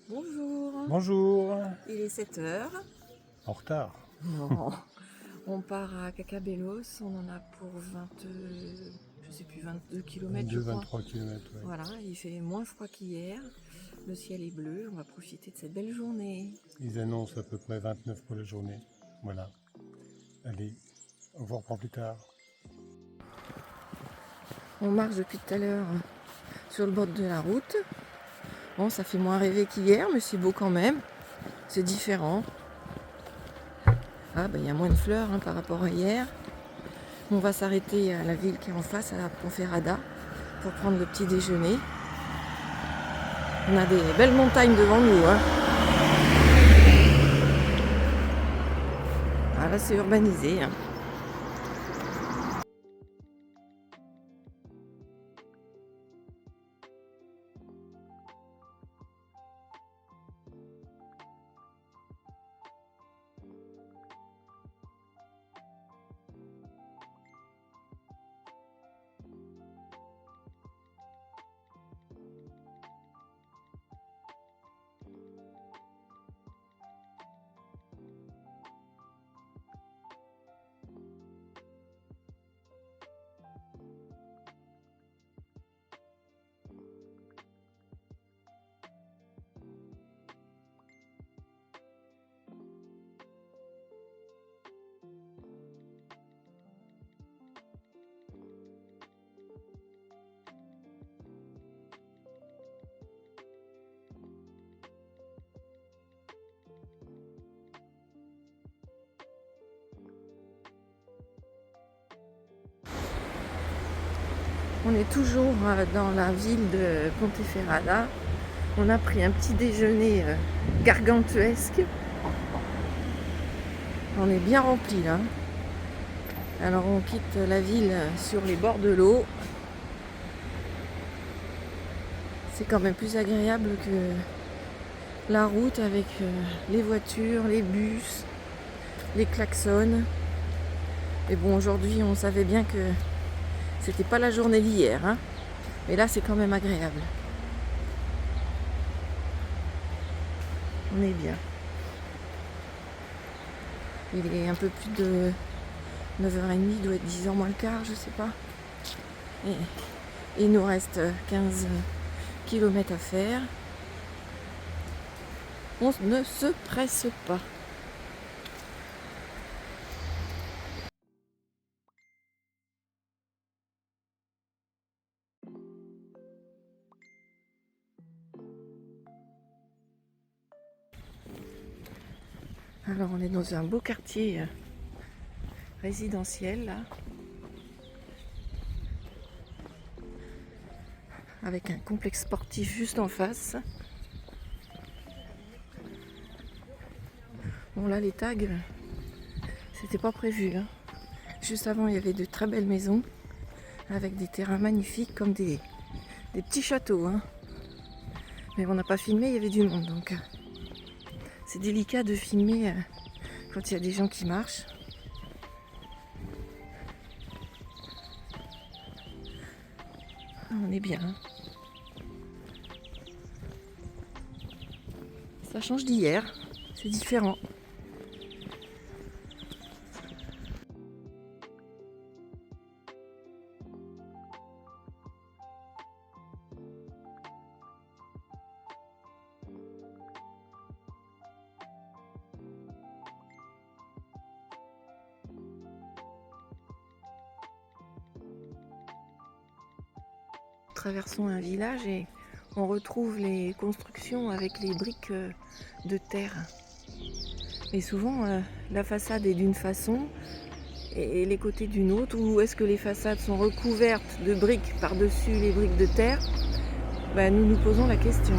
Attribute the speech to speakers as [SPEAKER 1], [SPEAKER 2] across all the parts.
[SPEAKER 1] Bonjour,
[SPEAKER 2] Bonjour,
[SPEAKER 1] il est 7 heures.
[SPEAKER 2] en retard.
[SPEAKER 1] Non, on part à Cacabelos, on en a pour 22 km je crois.
[SPEAKER 2] 22-23 km. Ouais.
[SPEAKER 1] Voilà, il fait moins froid qu'hier, le ciel est bleu, on va profiter de cette belle journée.
[SPEAKER 2] Ils annoncent à peu près 29 pour la journée. Voilà. Allez, on vous reprend plus tard.
[SPEAKER 1] On marche depuis tout à l'heure sur le bord de la route. Bon, ça fait moins rêver qu'hier, mais c'est beau quand même, c'est différent. Ah, il y a moins de fleurs par rapport à hier. On va s'arrêter à la ville qui est en face, à la Ponferrada, pour prendre le petit déjeuner. On a des belles montagnes devant nous. Ah, là, c'est urbanisé. On est toujours dans la ville de Ponteferrada. On a pris un petit déjeuner gargantuesque. On est bien rempli là. Alors on quitte la ville sur les bords de l'eau. C'est quand même plus agréable que la route avec les voitures, les bus, les klaxons. Et bon, aujourd'hui on savait bien que c'était pas la journée d'hier, mais là c'est quand même agréable. On est bien. Il est un peu plus de 9h30, il doit être 10h moins le quart, je sais pas. Et il nous reste 15 km à faire. On ne se presse pas. Alors on est dans un beau quartier résidentiel là, avec un complexe sportif juste en face. Bon là les tags, c'était pas prévu. Juste avant il y avait de très belles maisons avec des terrains magnifiques comme des petits châteaux. Mais on n'a pas filmé, il y avait du monde donc c'est délicat de filmer quand il y a des gens qui marchent. On est bien. Ça change d'hier, c'est différent. Traversons un village et on retrouve les constructions avec les briques de terre. Et souvent, la façade est d'une façon et les côtés d'une autre, ou est-ce que les façades sont recouvertes de briques par-dessus les briques de terre? Nous nous posons la question.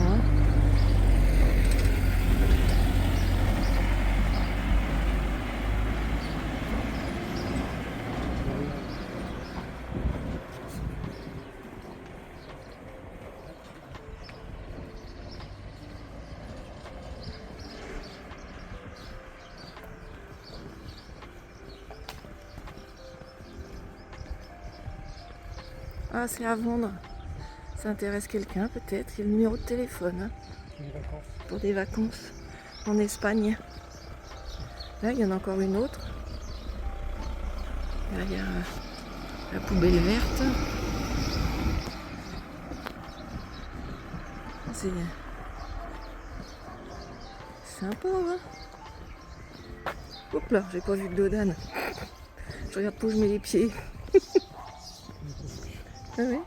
[SPEAKER 1] Ah, c'est à vendre. Ça intéresse quelqu'un peut-être. Il y a le numéro de téléphone.
[SPEAKER 2] Les vacances.
[SPEAKER 1] pour des vacances en Espagne. Là, il y en a encore une autre. Là, il y a la poubelle verte. C'est sympa, hein. Hop là, j'ai pas vu de dodane. Je regarde pas où je mets les pieds. Ah oui.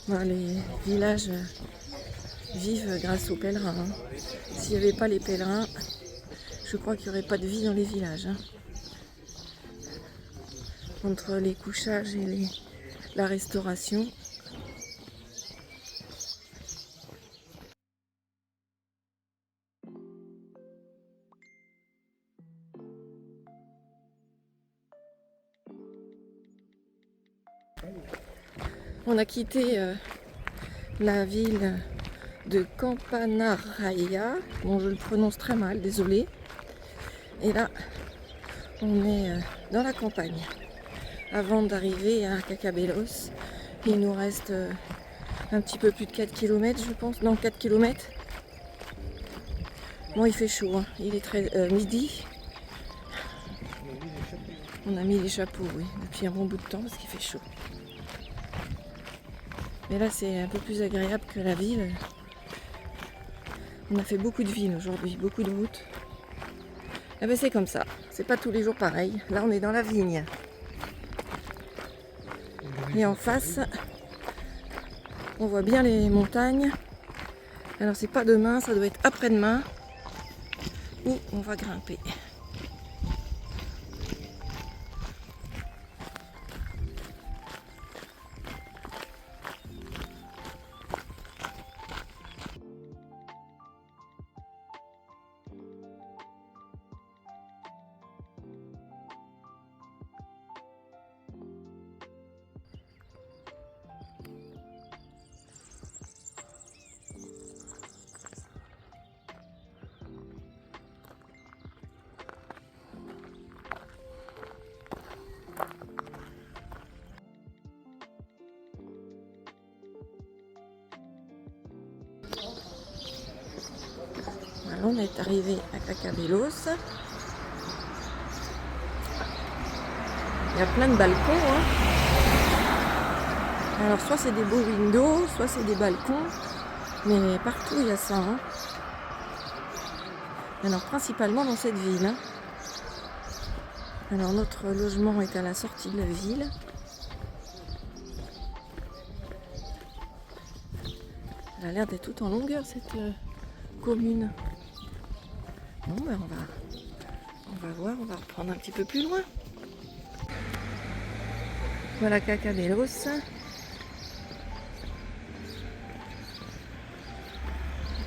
[SPEAKER 1] Bon, les villages vivent grâce aux pèlerins, hein. S'il n'y avait pas les pèlerins, je crois qu'il n'y aurait pas de vie dans les villages, hein. Entre les couchages et la restauration. On a quitté la ville de Campanaraya. Bon, je le prononce très mal, désolé. Et là, on est dans la campagne. Avant d'arriver à Cacabelos, il nous reste un petit peu plus de 4 km, je pense. Non, 4 km. Bon, il fait chaud, hein. Il est midi. On a mis les chapeaux, oui, depuis un bon bout de temps parce qu'il fait chaud. Mais là, c'est un peu plus agréable que la ville. On a fait beaucoup de villes aujourd'hui, beaucoup de routes. Eh ben, c'est comme ça, c'est pas tous les jours pareil. Là, on est dans la vigne. Et en face, on voit bien les montagnes. Alors, c'est pas demain, ça doit être après-demain où on va grimper. Voilà, on est arrivé à Cacabelos. Il y a plein de balcons, hein. Alors soit c'est des beaux windows, soit c'est des balcons, mais partout il y a ça, hein. Alors principalement dans cette ville, hein. Alors notre logement est à la sortie de la ville. Elle a l'air d'être toute en longueur cette commune. Bon ben on va voir, on va reprendre un petit peu plus loin. Voilà Cacabelos.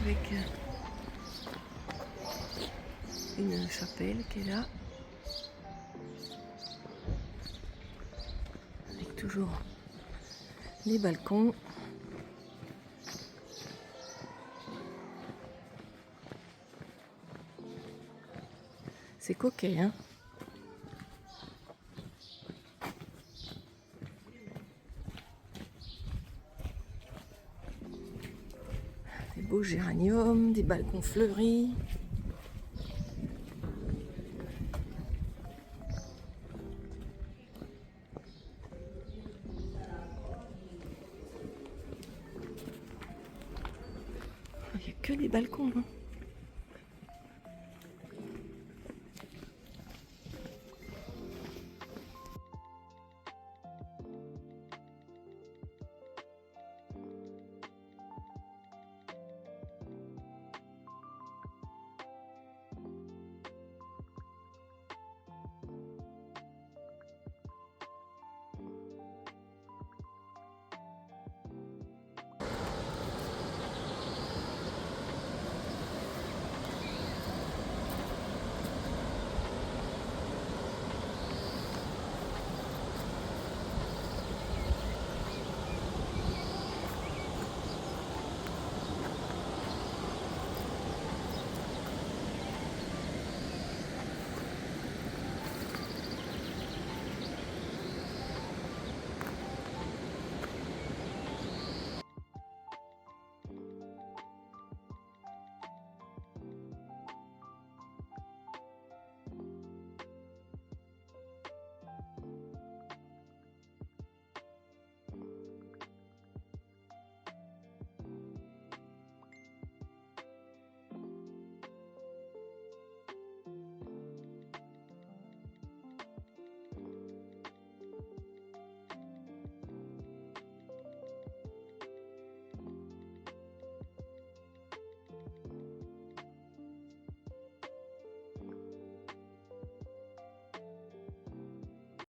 [SPEAKER 1] Avec une chapelle qui est là. Avec toujours les balcons. C'est coquet, hein. Des beaux géraniums, des balcons fleuris. Il n'y a que des balcons, hein.